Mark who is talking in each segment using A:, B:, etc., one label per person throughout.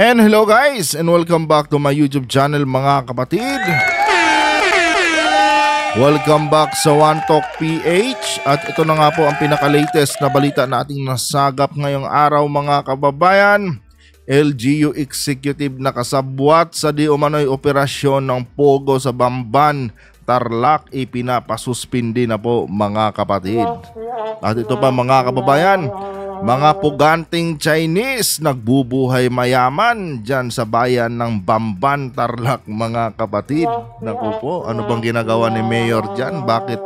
A: And hello guys, and welcome back to my YouTube channel mga kapatid. Welcome back sa One Talk PH. At ito na nga po ang pinaka-latest na balita nating nasagap ngayong araw mga kababayan. LGU executive nakasabwat sa di umano'y operasyon ng Pogo sa Bamban, Tarlac, ipinapasuspindi na po mga kapatid. At ito pa mga kababayan, mga puganting Chinese nagbubuhay mayaman dyan sa bayan ng Bamban, Tarlac mga kapatid. Naku po, ano bang ginagawa ni Mayor dyan? Bakit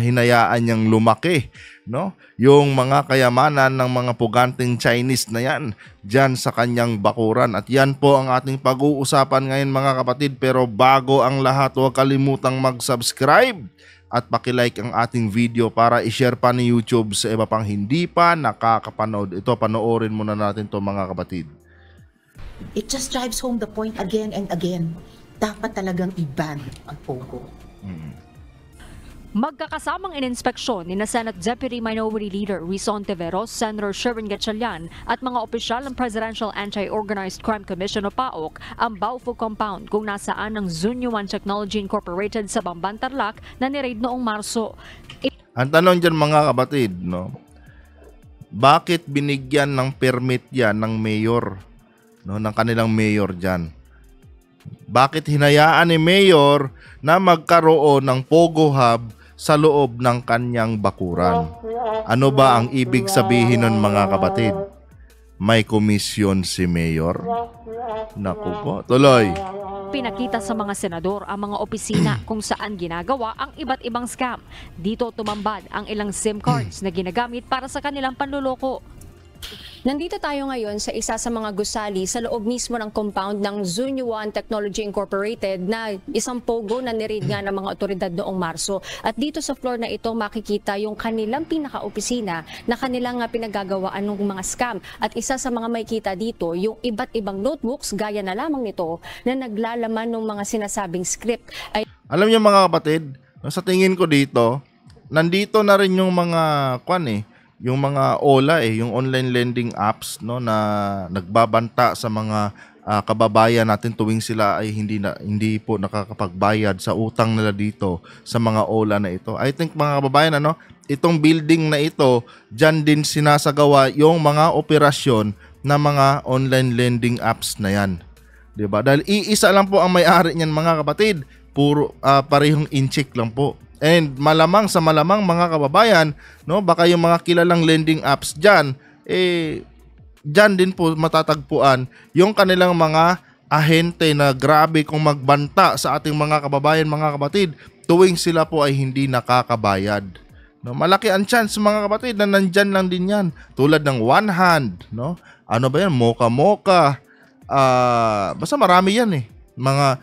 A: hinayaan niyang lumaki, no? Yung mga kayamanan ng mga puganting Chinese na yan dyan sa kanyang bakuran. At yan po ang ating pag-uusapan ngayon mga kapatid. Pero bago ang lahat, huwag kalimutang mag-subscribe at pakilike ang ating video para i-share pa ni YouTube sa iba pang hindi pa nakakapanood. Ito, panoorin muna natin to mga kapatid.
B: It just drives home the point again and again. Dapat talagang i-ban ang Pogo.
C: Magkakasamang ininspeksyon ni na Senate Deputy Minority Leader Rizon Tiveros, Senator Sherwin Gatchalian at mga opisyal ng Presidential Anti-Organized Crime Commission o PAOC ang Baufo Compound kung nasaan ang Zunyuan Technology Incorporated sa Bamban, Tarlac na ni-raid noong Marso.
A: Ang tanong dyan mga kapatid, no? Bakit binigyan ng permit yan ng mayor, no, ng kanilang mayor dyan? Bakit hinayaan ni mayor na magkaroon ng Pogo Hub sa loob ng kanyang bakuran? Ano ba ang ibig sabihin nun mga kapatid? May komisyon si mayor? Naku po, tuloy.
C: Pinakita sa mga senador ang mga opisina kung saan ginagawa ang iba't ibang scam. Dito tumambad ang ilang SIM cards na ginagamit para sa kanilang panluloko.
D: Nandito tayo ngayon sa isa sa mga gusali sa loob mismo ng compound ng Zunyuan Technology Incorporated na isang Pogo na nireid nga ng mga otoridad noong Marso. At dito sa floor na ito makikita yung kanilang pinaka-opisina na kanilang pinagagawaan ng mga scam. At isa sa mga makikita dito yung iba't ibang notebooks gaya na lamang nito na naglalaman ng mga sinasabing script.
A: Alam niyo mga kapatid, sa tingin ko dito, nandito na rin yung mga yung mga OLA yung online lending apps, no, na nagbabanta sa mga kababayan natin tuwing sila ay hindi po nakakapagbayad sa utang nila dito sa mga OLA na ito. I think mga kababayan, itong building na ito, diyan din sinasagawa yung mga operasyon na mga online lending apps na yan. 'Di ba? Dahil iisa lang po ang may-ari niyan mga kapatid. Puro parehong incheck lang po. And malamang sa malamang mga kababayan, no, baka yung mga kilalang lending apps diyan diyan din po matatagpuan yung kanilang mga ahente na grabe kung magbanta sa ating mga kababayan mga kapatid tuwing sila po ay hindi nakakabayad. No, malaki ang chance mga kapatid na nandyan lang din yan. Tulad ng One Hand, no? Ano ba yan? Moka. Basta marami yan mga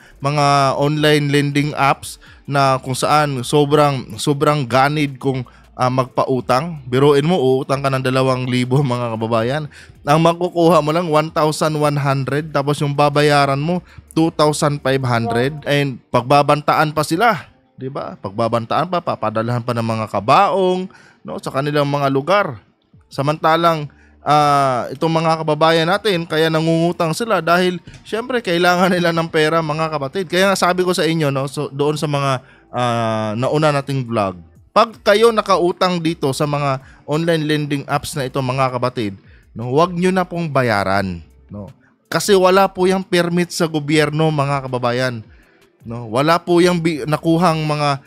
A: online lending apps na kung saan sobrang ganid kung magpautang. Biruin mo, uutang ka ng 2,000 mga kababayan. Ang makukuha mo lang 1,100 tapos yung babayaran mo 2,500 and pagbabantaan pa sila, 'di ba? Pagbabantaan pa, papadalahan pa ng mga kabaong, no, sa kanilang mga lugar. Samantalang itong mga kababayan natin kaya nangungutang sila dahil syempre kailangan nila ng pera mga kapatid. Kaya nga sabi ko sa inyo, no, so doon sa mga nauna nating vlog, pag kayo nakautang dito sa mga online lending apps na ito mga kapatid, no, huwag nyo na pong bayaran, no, kasi wala po yung permit sa gobyerno mga kababayan, no, wala po yung nakuhang mga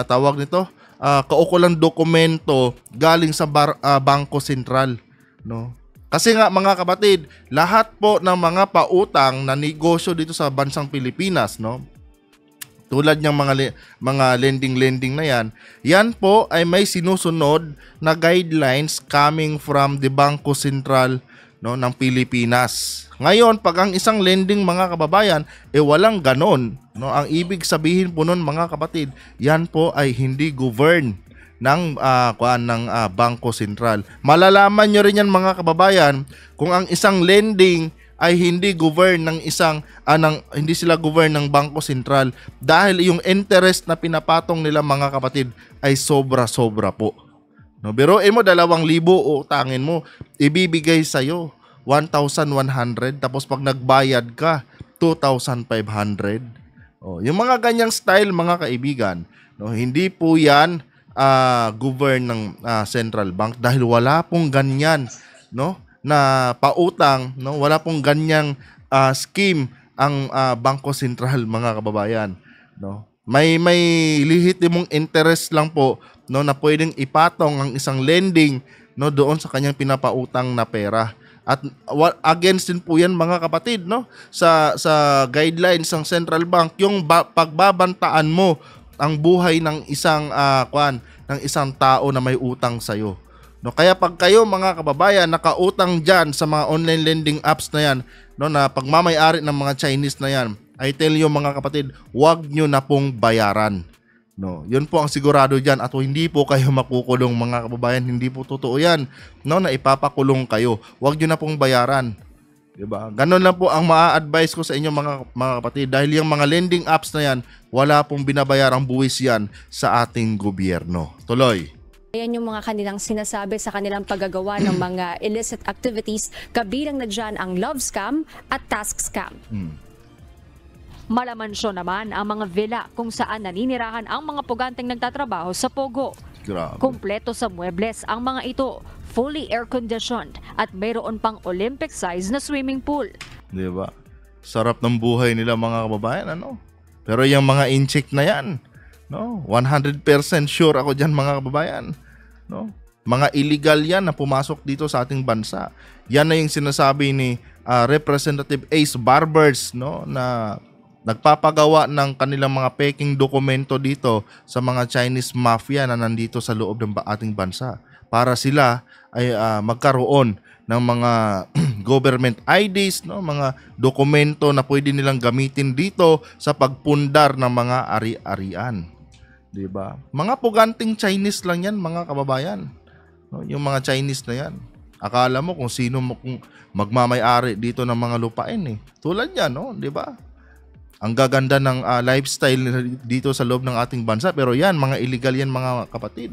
A: tawag nito kaukulang dokumento galing sa Bangko Sentral. No. Kasi nga mga kapatid, lahat po ng mga pautang na negosyo dito sa bansang Pilipinas, no, tulad ng mga lending na yan po ay may sinusunod na guidelines coming from the Bangko Sentral, no, ng Pilipinas. Ngayon, pag ang isang lending mga kababayan walang ganon, no, ang ibig sabihin po nun mga kapatid, yan po ay hindi govern ng Bangko Sentral. Malalaman nyo rin yan mga kababayan kung ang isang lending ay hindi govern ng hindi sila govern ng Bangko Sentral dahil yung interest na pinapatong nila mga kapatid ay sobra-sobra po. No, biruin mo 2,000 utangin mo, ibibigay sa iyo 1,100 tapos pag nagbayad ka 2,500. Yung mga ganyang style mga kaibigan, no, hindi po 'yan govern ng central bank dahil wala pong ganyan, no, na pautang, no, wala pong ganyang scheme ang Bangko Sentral mga kababayan, no. May lehitimong interest lang po, no, na pwedeng ipatong ang isang lending, no, doon sa kanyang pinapautang na pera. At against din po yan mga kapatid, no, sa guidelines ng central bank yung pagbabantaan mo ang buhay ng isang ng isang tao na may utang sa iyo. No, kaya pag kayo mga kababayan nakautang diyan sa mga online lending apps na yan, no, na pagmamay-ari ng mga Chinese na yan, I tell you mga kapatid, huwag nyo na pong bayaran. No, yun po ang sigurado diyan at hindi po kayo makukulong mga kababayan, hindi po totoo 'yan, no, na ipapakulong kayo. Huwag niyo na pong bayaran. 'Di ba? Ganun lang po ang maa-advise ko sa inyo mga kapatid dahil yung mga lending apps na 'yan, wala pong binabayarang buwis 'yan sa ating gobyerno. Tuloy.
D: Ayan yung mga kanilang sinasabi sa kanilang paggagawa ng mga illicit activities, kabilang na dyan ang love scam at task scam.
C: Malamansyon naman ang mga villa kung saan naninirahan ang mga puganteng nagtatrabaho sa Pogo.
A: Grabe.
C: Kumpleto sa muebles ang mga ito, fully air-conditioned at mayroon pang Olympic-size na swimming pool.
A: 'Di ba? Sarap ng buhay nila mga kababayan, ano? Pero yung mga incheck na 'yan, no? 100% sure ako diyan mga kababayan, no? Mga illegal 'yan na pumasok dito sa ating bansa. Yan na yung sinasabi ni Representative Ace Barbers, no, na nagpapagawa ng kanilang mga peking dokumento dito sa mga Chinese mafia na nandito sa loob ng ating bansa para sila ay magkaroon ng mga government IDs, no, mga dokumento na pwede nilang gamitin dito sa pagpundar ng mga ari-arian. 'Di ba? Mga puganting Chinese lang 'yan, mga kababayan. No, yung mga Chinese na 'yan. Akala mo kung sino kung magmamay-ari dito ng mga lupain eh. Tulad niyan, no, 'di ba? Ang gaganda ng lifestyle dito sa loob ng ating bansa, pero yan, mga illegal yan mga kapatid.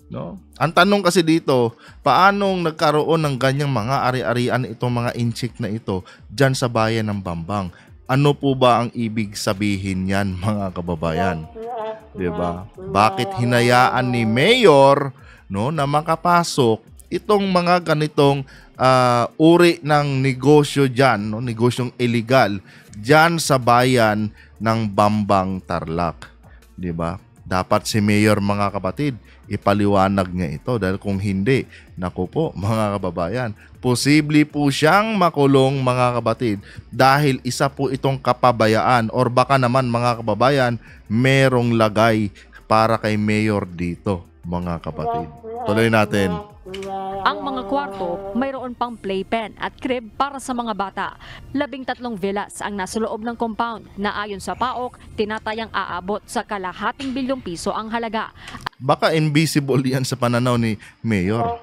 A: No? Ang tanong kasi dito, paanong nagkaroon ng ganyang mga ari-arian itong mga incheck na ito dyan sa bayan ng Bambang? Ano po ba ang ibig sabihin yan mga kababayan? 'Di ba? Bakit hinayaan ni Mayor, no, na makapasok itong mga ganitong uri ng negosyo dyan, no, negosyong illegal dyan sa bayan ng Bambang, Tarlac. 'Di ba? Dapat si Mayor mga kapatid, ipaliwanag niya ito dahil kung hindi, naku po mga kababayan, posible po siyang makulong mga kapatid dahil isa po itong kapabayaan or baka naman mga kababayan, merong lagay para kay Mayor dito mga kapatid. Tuloy natin.
C: Ang mga kwarto, mayroon pang playpen at crib para sa mga bata. 13 villas ang nasa loob ng compound na ayon sa PAOK, tinatayang aabot sa ₱250 milyong ang halaga.
A: Baka invisible yan sa pananaw ni Mayor.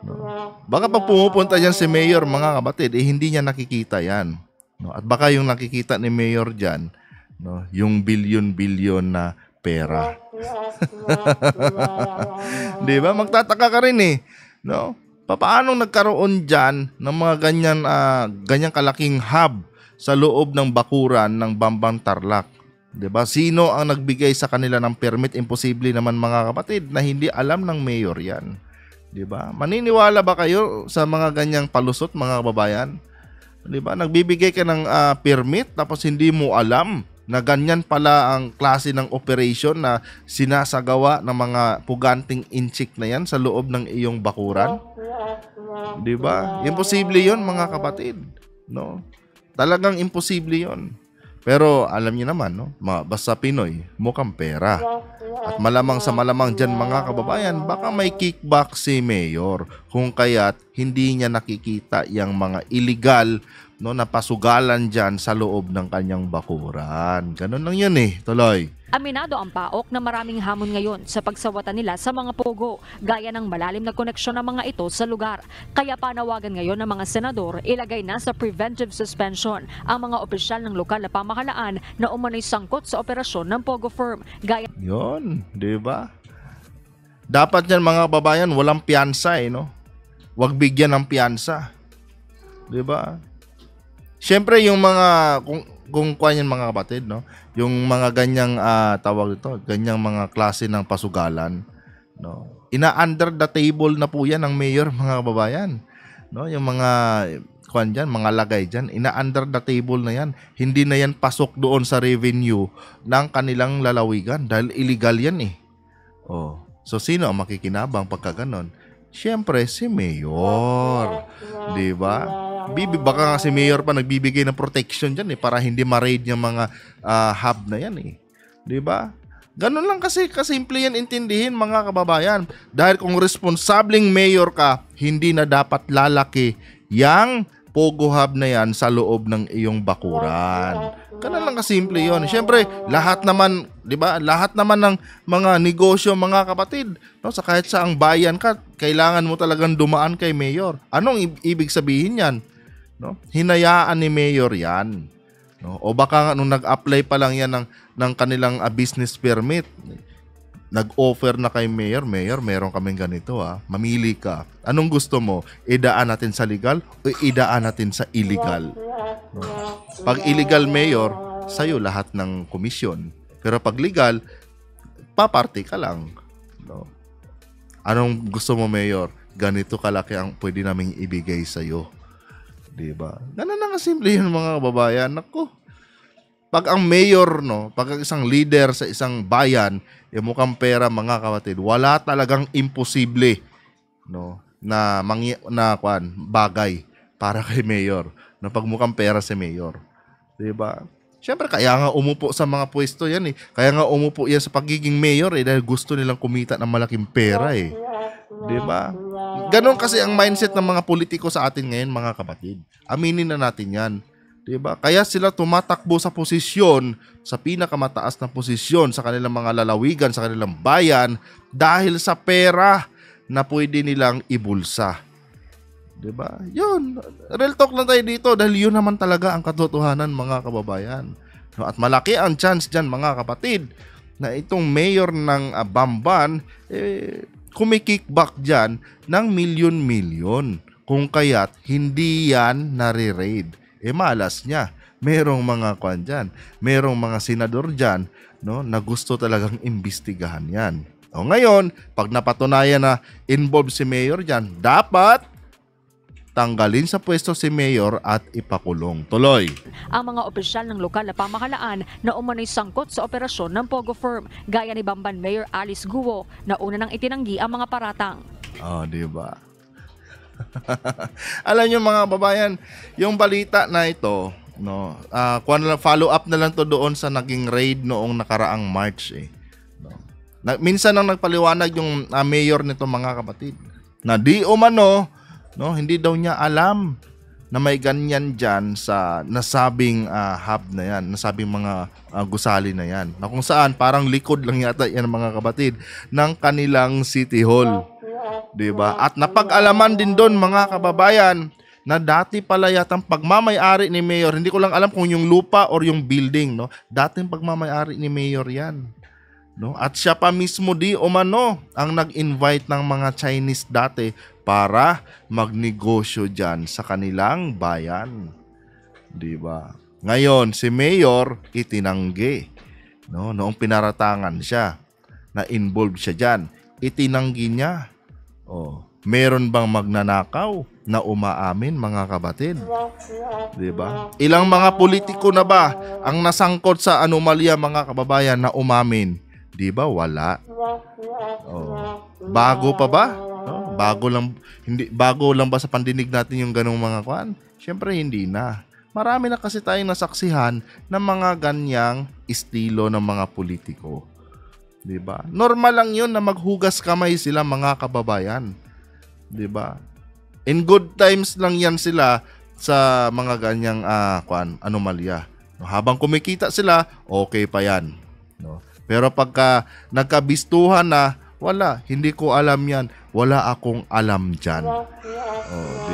A: No? Baka pag pumupunta yan si Mayor mga kapatid, hindi niya nakikita yan. No? At baka yung nakikita ni Mayor dyan, no? Yung bilyon-bilyon na pera. Di ba? Magtataka ka rin eh. No? Paano nagkaroon dyan ng mga ganyang kalaking hub sa loob ng bakuran ng Bambang Tarlac? Di ba? Sino ang nagbigay sa kanila ng permit? Imposible naman mga kapatid na hindi alam ng Mayor yan. Di ba? Maniniwala ba kayo sa mga ganyang palusot mga kababayan? Di ba? Nagbibigay ka ng permit tapos hindi mo alam na ganyan pala ang klase ng operation na sinasagawa ng mga puganting incheck na yan sa loob ng iyong bakuran. 'Di ba? Imposible 'yon mga kapatid, no? Talagang imposible 'yon. Pero alam niyo naman, no? Basta Pinoy, mukhang pera. At malamang sa malamang diyan mga kababayan, baka may kickback si Mayor kung kaya't hindi niya nakikita yang mga illegal, no, na pasugalan dyan sa loob ng kanyang bakuran. Ganun lang yun eh. Tuloy.
C: Aminado ang PAOK na maraming hamon ngayon sa pagsawata nila sa mga pogo, gaya ng malalim na koneksyon ng mga ito sa lugar. Kaya panawagan ngayon ng mga senador, ilagay na sa preventive suspension ang mga opisyal ng lokal na pamahalaan na umano'y sangkot sa operasyon ng Pogo Firm. Gaya
A: Yun, di ba? Dapat yan mga kababayan, walang piyansa eh, no? Huwag bigyan ng piyansa. 'Di ba? Siyempre yung mga kung kuwan yan mga kapatid, no? Yung mga ganyang tawag ito, ganyang mga klase ng pasugalan, no? Ina-under the table na po yan ng mayor, mga kababayan. No, yung mga kuwan diyan, mga lagay diyan, ina-under the table na yan. Hindi na yan pasok doon sa revenue ng kanilang lalawigan dahil illegal yan eh. Oh. So sino ang makikinabang pagka ganon? Siyempre si mayor. 'Di ba? Baka nga si mayor pa nagbibigay ng protection diyan eh para hindi ma-raid yung mga hub na yan eh. 'Di ba? Ganun lang kasi kasimple yan intindihin mga kababayan. Dahil kung responsableng mayor ka, hindi na dapat lalaki yang Pogo Hub na yan sa loob ng iyong bakuran. Ganun lang kasimple yun. Siyempre, lahat naman, di ba? Lahat naman ng mga negosyo, mga kapatid, no? Sa kahit saang bayan ka, kailangan mo talagang dumaan kay mayor. Anong ibig sabihin yan? No? Hinayaan ni mayor yan. No? O baka nung nag-apply pa lang yan ng kanilang business permit, nag-offer na kay mayor, meron kaming ganito mamili ka. Anong gusto mo? Idaan natin sa legal o idaan natin sa illegal? No? Pag illegal mayor, sa'yo lahat ng komisyon. Pero pag legal, paparte ka lang. No? Anong gusto mo mayor? Ganito kalaki ang pwede naming ibigay sa'yo. Diba? Ganun na kasimple yun mga kababayan. Naku. Pag ang mayor, no, pag ang isang leader sa isang bayan, mukhang pera mga kapatid, wala talagang imposible, no, na bagay para kay mayor. No, pag mukhang pera si mayor. 'Di ba? Siyempre kaya nga umupo sa mga pwesto 'yan eh. Kaya nga umupo 'yan sa pagiging mayor dahil gusto nilang kumita ng malaking pera eh. 'Di ba? Ganon kasi ang mindset ng mga politiko sa atin ngayon, mga kapatid. Aminin na natin 'yan. Diba? Kaya sila tumatakbo sa posisyon, sa pinakamataas na posisyon sa kanilang mga lalawigan, sa kanilang bayan dahil sa pera na pwede nilang ibulsa. Diba? Yun. Real talk lang tayo dito dahil yun naman talaga ang katotohanan mga kababayan. No, at malaki ang chance dyan mga kapatid na itong mayor ng Bamban kumikickback dyan ng milyon-milyon. Kung kaya't hindi yan nare-raid. Malas niya. Merong mga kwan dyan. Merong mga senador dyan, no, na gusto talagang imbestigahan yan. O ngayon, pag napatunayan na involved si mayor dyan, dapat tanggalin sa pwesto si mayor at ipakulong. Tuloy.
C: Ang mga opisyal ng lokal na pamahalaan na umano'y sangkot sa operasyon ng Pogo Firm, gaya ni Bamban Mayor Alice Guo na una nang itinanggi ang mga paratang.
A: Diba? Alam niyo mga babayan, yung balita na ito, no, follow up na lang to doon sa naging raid noong nakaraang March eh. No. Minsan nang nagpaliwanag yung mayor nito mga kapatid na di umano, no, hindi daw niya alam na may ganyan dyan sa nasabing hub na yan, nasabing mga gusali na yan. Na kung saan parang likod lang yata yan mga kapatid ng kanilang City Hall. Diba? At napag-alaman din doon mga kababayan na dati pala yatang pagmamay-ari ni mayor, hindi ko lang alam kung yung lupa or yung building, no? Dating pagmamay-ari ni mayor yan. No? At siya pa mismo di umano ang nag-invite ng mga Chinese dati para magnegosyo dyan sa kanilang bayan. Diba? Ngayon, si mayor itinanggi. No? Noong pinaratangan siya na involved siya dyan, itinanggi niya. Meron bang magnanakaw na umaamin mga kapatid? Diba? Ilang mga politiko na ba ang nasangkot sa anomalya mga kababayan na umamin? Diba? Wala. Bago pa ba? Bago lang ba sa pandinig natin yung ganong mga kwan? Siyempre hindi na. Marami na kasi tayong nasaksihan ng mga ganyang estilo ng mga politiko. Diba? Normal lang yun na maghugas kamay sila mga kababayan. Diba? In good times lang yan sila sa mga ganyang anomalya. No, habang kumikita sila, okay pa yan. No? Pero pagka nagkabistuhan na, wala, hindi ko alam yan. Wala akong alam dyan.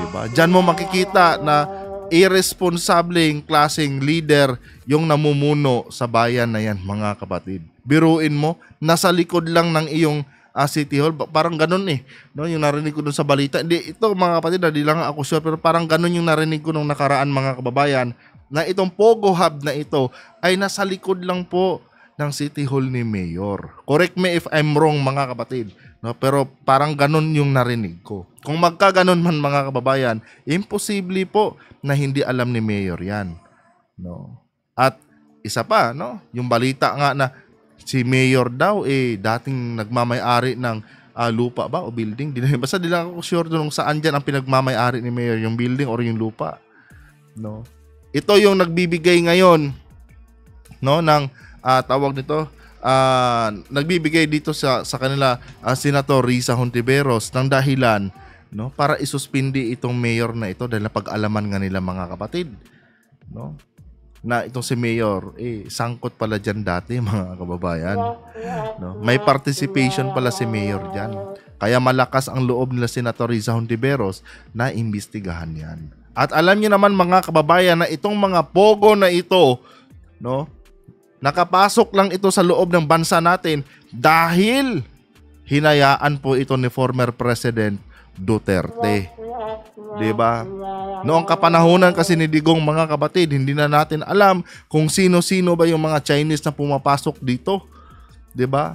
A: Diba? Dyan mo makikita na irresponsableng klaseng leader yung namumuno sa bayan na yan mga kapatid. Biruin mo, nasa likod lang ng iyong City Hall. Parang ganun eh. No, yung narinig ko dun sa balita. Hindi, ito mga kapatid, hindi lang ako sure, pero parang ganun yung narinig ko nung nakaraan mga kababayan, na itong Pogo Hub na ito ay nasa likod lang po ng City Hall ni Mayor. Correct me if I'm wrong mga kapatid. No, pero parang ganun yung narinig ko. Kung magkaganon man mga kababayan, imposible po na hindi alam ni Mayor yan. No. At isa pa, no, yung balita nga na si Mayor daw dating nagmamay-ari ng lupa ba o building. Basta di lang ako sure doon saan dyan ang pinagmamay-ari ni Mayor, yung building or yung lupa. No. Ito yung nagbibigay ngayon, no, ng tawag nito, nagbibigay dito sa kanila Senator Risa Hontiveros ng dahilan, no, para isuspindi itong mayor na ito dahil napag-alaman nga nila mga kapatid, no, na itong si Mayor sangkot pala dyan dati mga kababayan, no, may participation pala si Mayor dyan, kaya malakas ang loob nila Senator Risa Hontiveros na imbestigahan yan. At alam niyo naman mga kababayan na itong mga pogo na ito, no, nakapasok lang ito sa loob ng bansa natin dahil hinayaan po ito ni former President Duterte. 'Di ba? Noong kapanahunan kasi ni Digong mga kapatid, hindi na natin alam kung sino-sino ba yung mga Chinese na pumapasok dito. 'Di ba?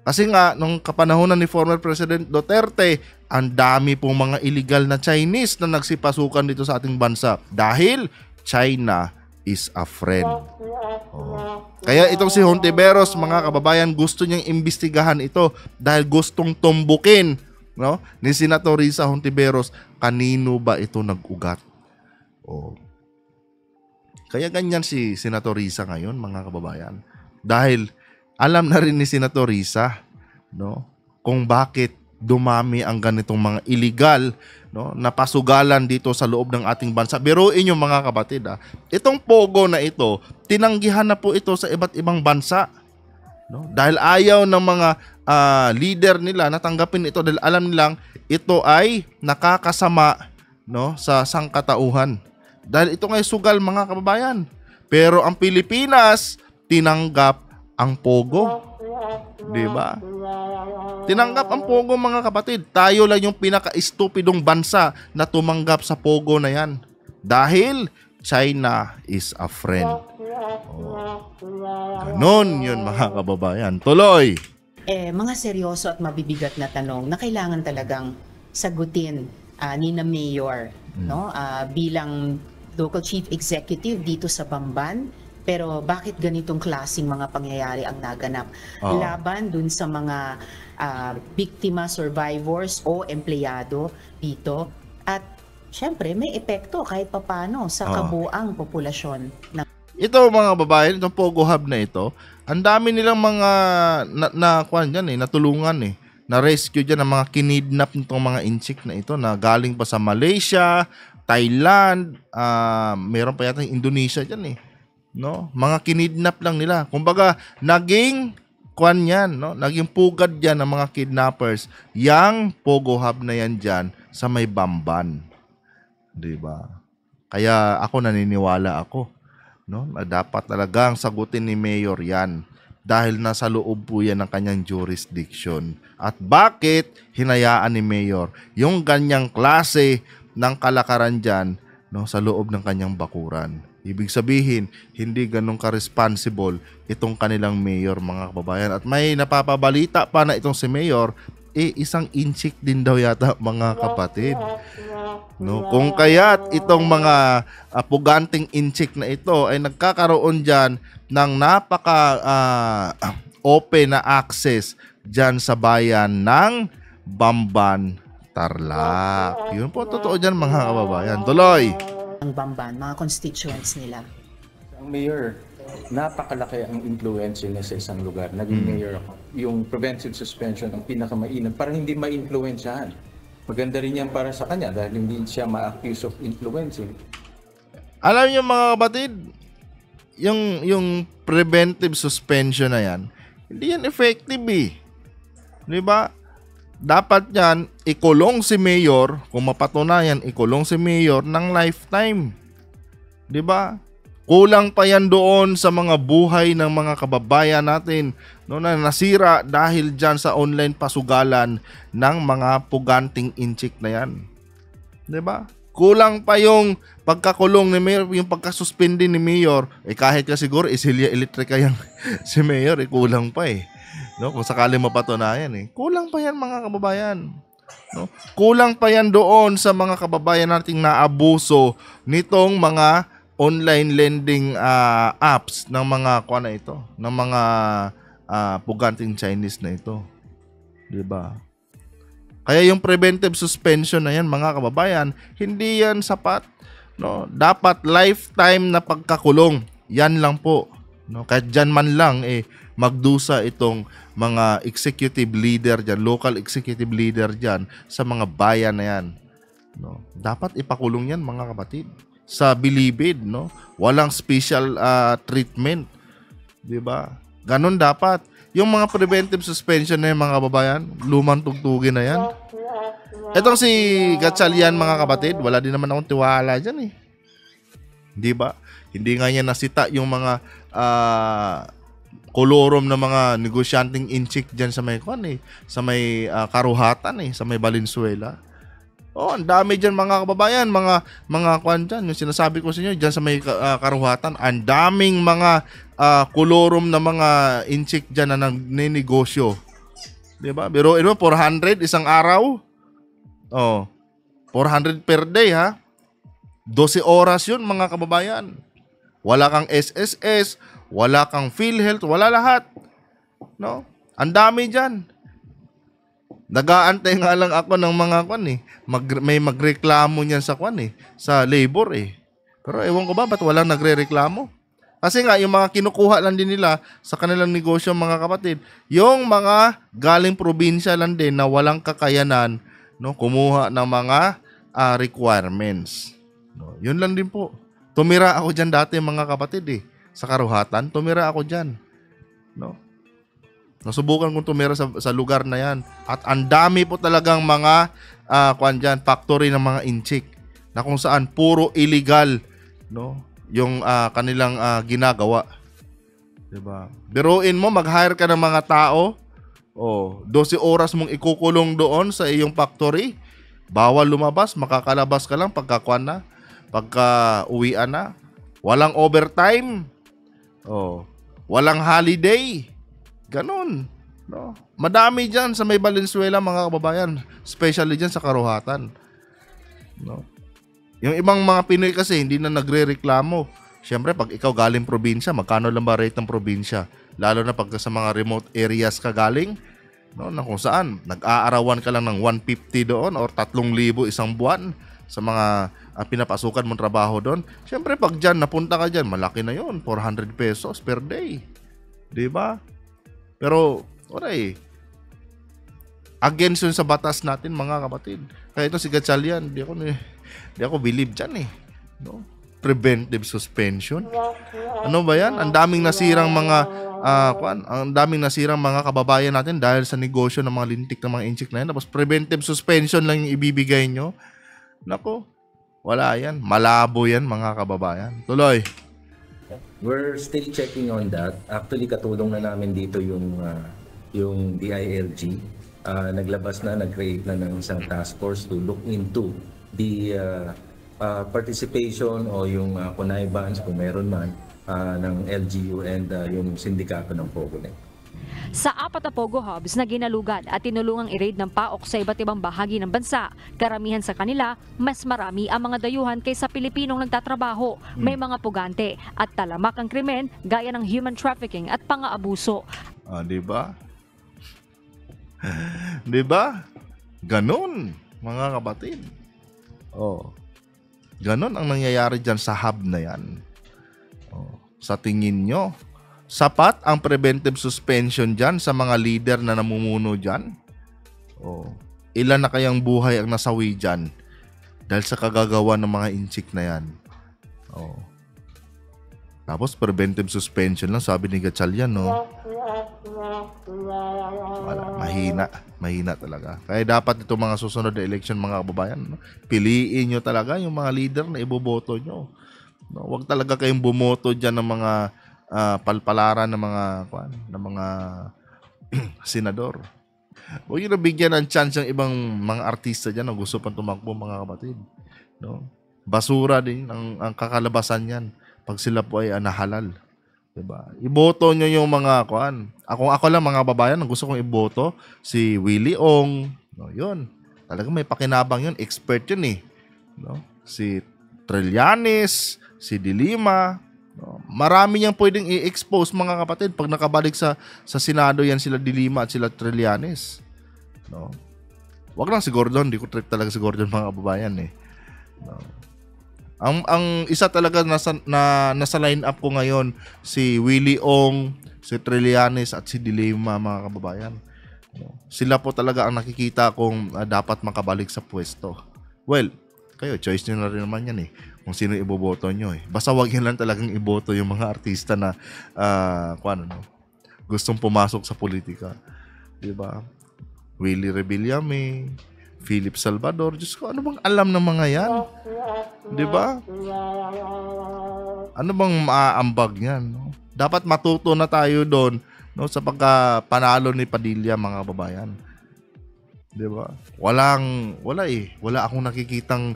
A: Kasi nga nung kapanahunan ni former President Duterte, ang dami pong mga illegal na Chinese na nagsipasukan dito sa ating bansa dahil China is a friend. Kaya itong si Hontiveros mga kababayan, gusto niyang imbestigahan ito dahil gustong tumbukin, no, ni Senator Risa Hontiveros kanino ba ito nag-ugat. Kaya ganyan si Senator Risa ngayon mga kababayan. Dahil alam na rin ni Senator Risa, no, kung bakit dumami ang ganitong mga illegal, no, na pasugalan dito sa loob ng ating bansa. Biruin yung mga kapatid, itong pogo na ito, tinanggihan na po ito sa iba't ibang bansa, no, dahil ayaw ng mga leader nila na tanggapin ito dahil alam nilang ito ay nakakasama, no, sa sangkatauhan. Dahil ito ngay sugal mga kababayan. Pero ang Pilipinas tinanggap ang pogo. 'Di ba? Tinanggap ang pogo mga kapatid. Tayo lang yung pinaka-estupidong bansa na tumanggap sa pogo na yan. Dahil China is a friend. Ganon yun mga kababayan. Tuloy!
B: Mga seryoso at mabibigat na tanong na kailangan talagang sagutin ni na Mayor, no? Bilang local chief executive dito sa Bamban. Pero bakit ganitong klaseng mga pangyayari ang naganap? Laban dun sa mga biktima, survivors o empleyado dito. At syempre may epekto kahit papano sa kabuang populasyon.
A: Ito mga babae, itong Pogo Hub na ito, ang dami nilang mga natulungan na rescue dyan ng mga kinidnap nitong mga inchik na ito na galing pa sa Malaysia, Thailand, meron pa yata Indonesia dyan no, mga kinidnap lang nila. Kumbaga, naging no, naging pugad diyan ng mga kidnappers yang Pogo Hub na yan diyan sa may Bamban. 'Di ba? Kaya ako naniniwala ako, no, na dapat talagang sagutin ni Mayor yan dahil nasa loob po yan ng kanyang jurisdiction. At bakit hinayaan ni Mayor yung ganyang klase ng kalakaran diyan, no, sa loob ng kanyang bakuran? Ibig sabihin, hindi ganun ka-responsible itong kanilang mayor mga kababayan. At may napapabalita pa na itong si Mayor, isang inchik din daw yata mga kapatid. No, kung kaya't itong mga puganting inchik na ito ay nagkakaroon dyan ng napaka open na access dyan sa bayan ng Bamban, Tarlac. Yun po, totoo dyan mga kababayan. Tuloy!
B: Ang Bamban, mga constituents nila.
E: Ang mayor, napakalaki ang influence niya sa isang lugar. Naging mayor ako. Yung preventive suspension ang pinakamainam para hindi ma-influensyahan. Maganda rin yan para sa kanya dahil hindi siya ma-accuse of influencing.
A: Alam niyo mga kapatid, yung preventive suspension na yan, hindi yan effective eh. Di ba? Dapat yan, ikulong si Mayor, kung mapatunayan, ikulong si Mayor ng lifetime. 'Di ba? Kulang pa yan doon sa mga buhay ng mga kababayan natin, no, na nasira dahil dyan sa online pasugalan ng mga puganting inchik na yan. 'Di ba? Kulang pa yung pagkakulong ni Mayor, yung pagkasuspindi ni Mayor. Kahit ka siguro Silya Electrica yan si Mayor, kulang pa eh. No, kung sakali mapatunayan eh. Kulang pa yan mga kababayan. No? Kulang pa yan doon sa mga kababayan nating naabuso nitong mga online lending apps ng mga na ito, ng mga puganting Chinese na ito. 'Di ba? Kaya yung preventive suspension na yan mga kababayan, hindi yan sapat, no? Dapat lifetime na pagkakulong. Yan lang po, no? Kahit dyan man lang magdusa itong mga executive leader dyan, local executive leader dyan sa mga bayan na yan, no? Dapat ipakulong yan mga kapatid. Sa bilibid, no? Walang special treatment, 'di ba? Ganon dapat. Yung mga preventive suspension na yan, mga kababayan, lumang tugtugin na yan. Etong si Gatchalian, mga kapatid, wala din naman akong tiwala dyan eh. Di ba? Hindi nga niya nasita yung mga kolorom na mga negosyanteng inchik dyan sa may sa may Karuhatan sa may Valenzuela. Oh, ang dami dyan mga kababayan, mga kwan dyan, yung sinasabi ko sa inyo dyan sa may Karuhatan, ang daming mga kolorom na mga inchik dyan na nagninegosyo. Diba? Pero 400 isang araw. Oh, 400 per day ha. 12 oras yun mga kababayan. Wala kang SSS, wala kang PhilHealth, wala lahat. No? Ang dami dyan. Nag-aantay nga lang ako ng mga may magreklamo niyan sa sa labor Pero ewan ko ba ba't walang nagrereklamo? Kasi nga yung mga kinukuha lang din nila sa kanilang negosyo mga kapatid, yung mga galing probinsya lang din na walang kakayanan, no, kumuha ng mga requirements. No, yun lang din po. Tumira ako diyan dati mga kapatid sa Karuhatan, tumira ako diyan. No? Nasubukan kong tumira sa lugar na yan. At ang dami po talagang mga factory ng mga inchik na kung saan puro illegal, no, yung kanilang ginagawa. Diba? Biruin mo, mag-hire ka ng mga tao, 12 oras mong ikukulong doon sa iyong factory, bawal lumabas, makakalabas ka lang pagka uwian na. Walang overtime, walang holiday. Ganon, no? Madami dyan sa may Valenzuela mga kababayan, especially dyan sa Karuhatan, no? Yung ibang mga Pinoy kasi hindi na nagrereklamo. Siyempre pag ikaw galing probinsya, magkano lang ba rate ng probinsya? Lalo na pag sa mga remote areas ka galing, no, na kung saan nag-aarawan ka lang ng 150 doon or 3,000 isang buwan sa mga pinapasukan mong trabaho doon. Siyempre pag dyan napunta ka dyan, malaki na yun, 400 pesos per day, di ba? Pero, against yun sa batas natin mga kapatid. Kaya ito si Gatchalian, di ako believe dyan no? Preventive suspension. Ano ba yan? Ang daming nasirang mga kababayan natin dahil sa negosyo ng mga lintik ng mga inchik na yan. Tapos preventive suspension lang yung ibibigay nyo. Nako, wala yan. Malabo yan mga kababayan. Tuloy.
F: We're still checking on that. Actually, katulong na namin dito yung DILG. Nag-create na ng isang task force to look into the participation o yung connivance, kung meron man, ng LGU and yung sindikato ng POGONET.
C: Sa 4 na Pogo hubs na ginalugan at tinulungang i-raid ng PAOK sa iba't ibang bahagi ng bansa, karamihan sa kanila, mas marami ang mga dayuhan kaysa Pilipinong nagtatrabaho, may mga pugante at talamak ang krimen gaya ng human trafficking at pang-aabuso.
A: Di ba? Di ba? Ganon, mga kapatid. Ganon ang nangyayari dyan sa hub na yan. Sa tingin nyo, sapat ang preventive suspension dyan sa mga leader na namumuno dyan? Ilan na kayang buhay ang nasawi dyan dahil sa kagagawa ng mga inchik na yan? Tapos preventive suspension lang, sabi ni Gatchalian, no? Wala, mahina talaga. Kaya dapat itong mga susunod na election mga kababayan, no? Piliin nyo talaga yung mga leader na iboboto nyo. No, wag talaga kayong bumoto diyan ng mga palpalaran ng mga senador. Huwag niyo bigyan ng chance yung ibang mga artista diyan na gusto pang tumakbo, mga kapatid. No? Basura din ang kakalabasan niyan pag sila po ay nahalal. Diba? Iboto nyo yung mga ako lang, mga babayan, ang gusto kong iboto si Willie Ong. No, yun. Talagang may pakinabang yun. Expert yun eh. No? Si Trillanes, si Dilima. No? Marami niyang pwedeng i-expose, mga kapatid, pag nakabalik sa Senado yan sila Dilima at sila Trillanes. No? Wag lang si Gordon. Di ko trip talaga si Gordon, mga kababayan eh. No? Ang isa talaga nasa line up ko ngayon si Willie Ong, si Trillanes at si Dilima, mga kababayan. Sila po talaga ang nakikita kong dapat makabalik sa pwesto. Well, kayo choice niyo na rin naman yan eh kung sino iboboto nyo eh. Basta wag yun lang talagang iboto yung mga artista na gustong pumasok sa politika. 'Di ba? Willie Rebillame, Philip Salvador, Diyos ko, ano bang alam ng mga yan? Di ba? Ano bang maaambag yan? No? Dapat matuto na tayo doon, no, sa pagkapanalo ni Padilla, mga babayan. Di ba? Wala akong nakikitang,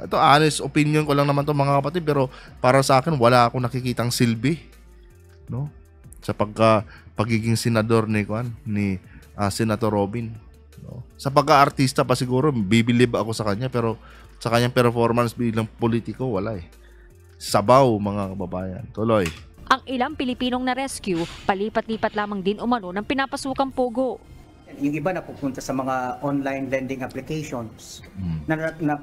A: ito honest opinion ko lang naman to, mga kapatid, pero para sa akin, wala akong nakikitang silbi, no? Sa pagiging senador ni Senator Robin. No? Sa pagka-artista pa siguro, bibilib ako sa kanya, pero sa kanyang performance bilang politiko, wala eh. Sabaw, mga kababayan. Tuloy.
C: Ang ilang Pilipinong na-rescue, palipat-lipat lamang din umano ng pinapasukang pogo.
G: Yung iba na pupunta sa mga online lending applications,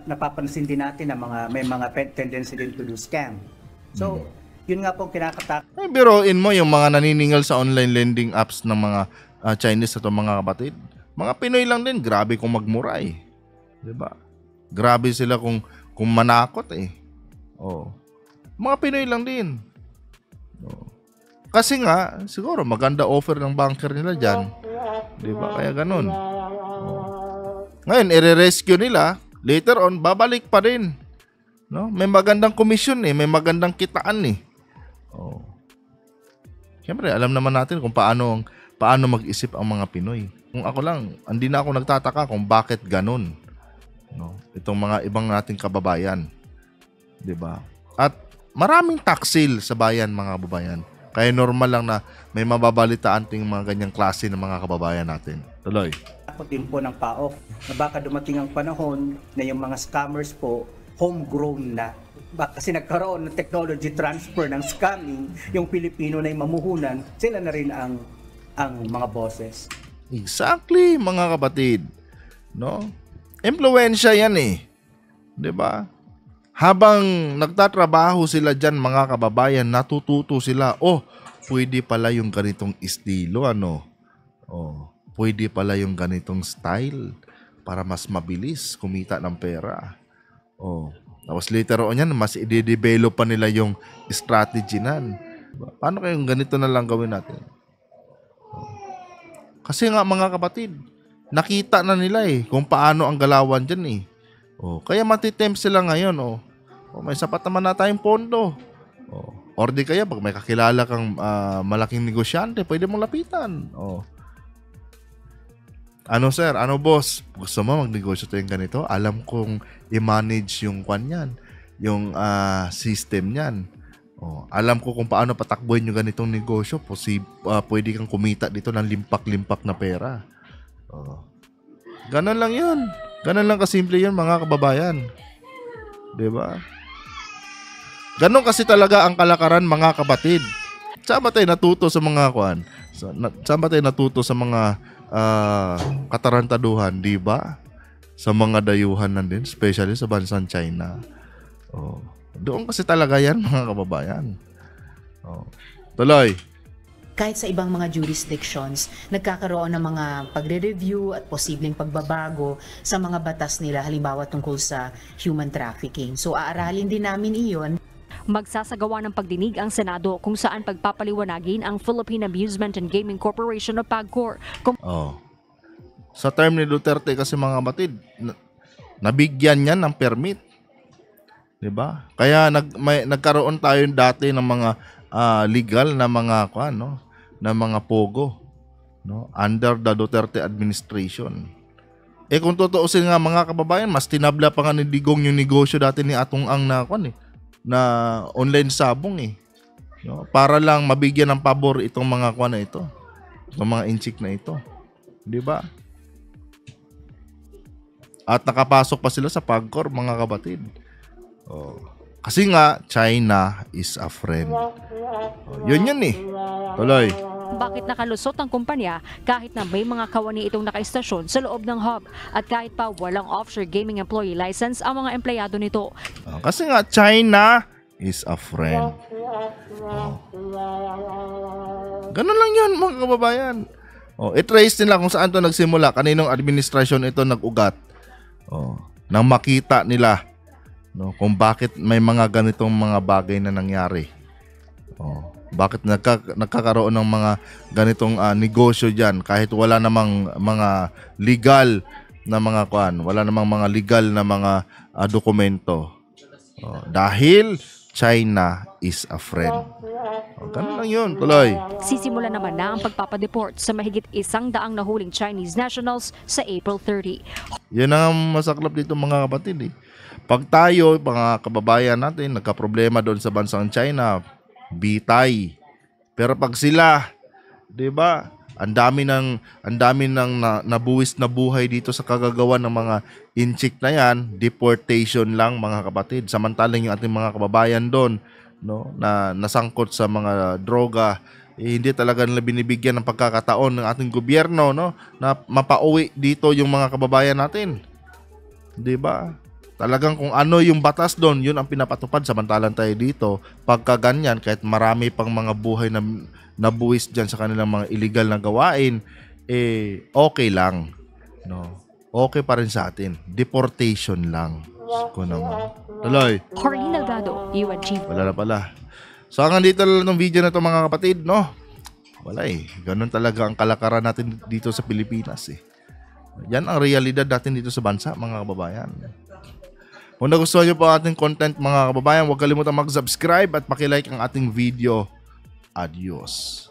G: napapansin din natin na may mga tendency din to do scam. So, yun nga pong kinakatakot.
A: Biruin mo yung mga naniningal sa online lending apps ng mga Chinese na to, mga kapatid. Mga Pinoy lang din, grabe kung magmura eh. 'Di ba? Grabe sila kung manakot eh. Oh. Mga Pinoy lang din. Oh. Kasi nga, siguro maganda offer ng banker nila diyan. 'Di ba? Kaya ganun. Oh. Ngayon, i-rescue nila, later on babalik pa rin. No? May magandang komisyon eh, may magandang kitaan eh. Oh. Siyempre, alam naman natin kung paano mag-isip ang mga Pinoy. Kung ako lang, hindi na ako nagtataka kung bakit ganun. No? Itong mga ibang nating kababayan. 'Di ba? At maraming taksil sa bayan, mga kababayan. Kaya normal lang na may mababalitaan ting mga ganyang klase ng mga kababayan natin. Tuloy.
G: Takot din po ng PAOK na baka dumating ang panahon na yung mga scammers po homegrown na. Kasi nagkaroon ng technology transfer ng scamming, yung Pilipino na yung mamuhunan, sila na rin ang mga bosses.
A: Exactly, mga kapatid. No? Impluwensya yan eh. 'Di ba? Habang nagtatrabaho sila diyan, mga kababayan, natututo sila, pwede pala yung ganitong estilo, pwede pala yung ganitong style para mas mabilis kumita ng pera. Tapos later on yan, mas i-develop pa nila yung strategy nan. Paano kayong ganito na lang gawin natin? Kasi nga, mga kapatid, nakita na nila kung paano ang galawan dyan eh. Kaya matitempt sila ngayon. May sapat naman na tayong pondo. Or di kaya, pag may kakilala kang malaking negosyante, pwede mong lapitan. Ano sir, ano boss, gusto mo magnegosyo tayong ganito? Alam kong i-manage yung yung system niyan. Alam ko kung paano patakbuhin yung ganitong negosyo. Pwede kang kumita dito ng limpak-limpak na pera. Ganun lang yun. Ganun lang kasimple yun, mga kababayan. Diba? Ganun kasi talaga ang kalakaran, mga kapatid. Saan ba tayo natuto sa mga saan ba tayo natuto sa mga katarantaduhan, diba? Sa mga dayuhan din, especially sa bansang China. Doon kasi talaga yan, mga kababayan. Tuloy.
B: Kahit sa ibang mga jurisdictions, nagkakaroon ng mga pagre-review at posibleng pagbabago sa mga batas nila, halimbawa tungkol sa human trafficking. So aaralin din namin iyon.
C: Magsasagawa ng pagdinig ang Senado kung saan pagpapaliwanagin ang Philippine Amusement and Gaming Corporation o PAGCOR.
A: Sa term ni Duterte kasi, mga kapatid, nabigyan niyan ng permit. 'Di ba? Kaya nagkaroon tayo dati ng mga legal na mga no, na mga pogo, no, under the Duterte administration. Kung tutuusin nga mga kababayan, mas tinabla pa nga ni Digong yung negosyo dati ni Atong Ang na online sabong no, para lang mabigyan ng pabor itong mga na ito. Itong mga inchik na ito. 'Di ba? At nakapasok pa sila sa PAGCOR, mga kapatid. Kasi nga, China is a friend. Yun Tuloy.
C: Bakit nakalusot ang kumpanya kahit na may mga kawani itong nakaistasyon sa loob ng hub at kahit pa walang offshore gaming employee license ang mga empleyado nito?
A: Kasi nga, China is a friend. Ganun lang yun, mga kababayan. I-trace nila kung saan to nagsimula, kaninong administrasyon ito nag-ugat. Nang makita nila, no, kung bakit may mga ganitong mga bagay na nangyari. Bakit nagkakaroon ng mga ganitong negosyo diyan kahit wala namang mga legal na mga wala namang mga legal na mga dokumento. Dahil China is a friend. Ganun lang yun, tuloy.
C: Sisimula naman na ang pagpapadeport sa mahigit 100 nahuling Chinese nationals sa April 30.
A: Yan ang masaklap dito, mga kapatid. Pag tayo, mga kababayan natin, nagka-problema doon sa bansang China, bitay. Pero pag sila, 'di ba? Ang dami ng nabuwis na buhay dito sa kagagawan ng mga inchik na yan, deportation lang, mga kapatid. Samantalang yung ating mga kababayan doon, no, na nasangkot sa mga droga, hindi talaga nila binibigyan ng pagkakataon ng ating gobyerno, no, na mapauwi dito yung mga kababayan natin. 'Di ba? Talagang kung ano yung batas doon, yun ang pinapatupad. Samantalang tayo dito, pagka ganyan, kahit marami pang mga buhay na nabuwis dyan sa kanilang mga illegal na gawain, okay lang. No? Okay pa rin sa atin. Deportation lang. Ko naman. Tuloy.
C: Corleen Delgado, UNG.
A: Wala na pala. So hanggang dito lang ng video na ito, mga kapatid, no? Wala ganun talaga ang kalakaran natin dito sa Pilipinas Yan ang realidad natin dito sa bansa, mga kababayan. Kung nagustuhan nyo po ang ating content, mga kababayan, huwag kalimutan mag-subscribe at pakilike ang ating video. Adios.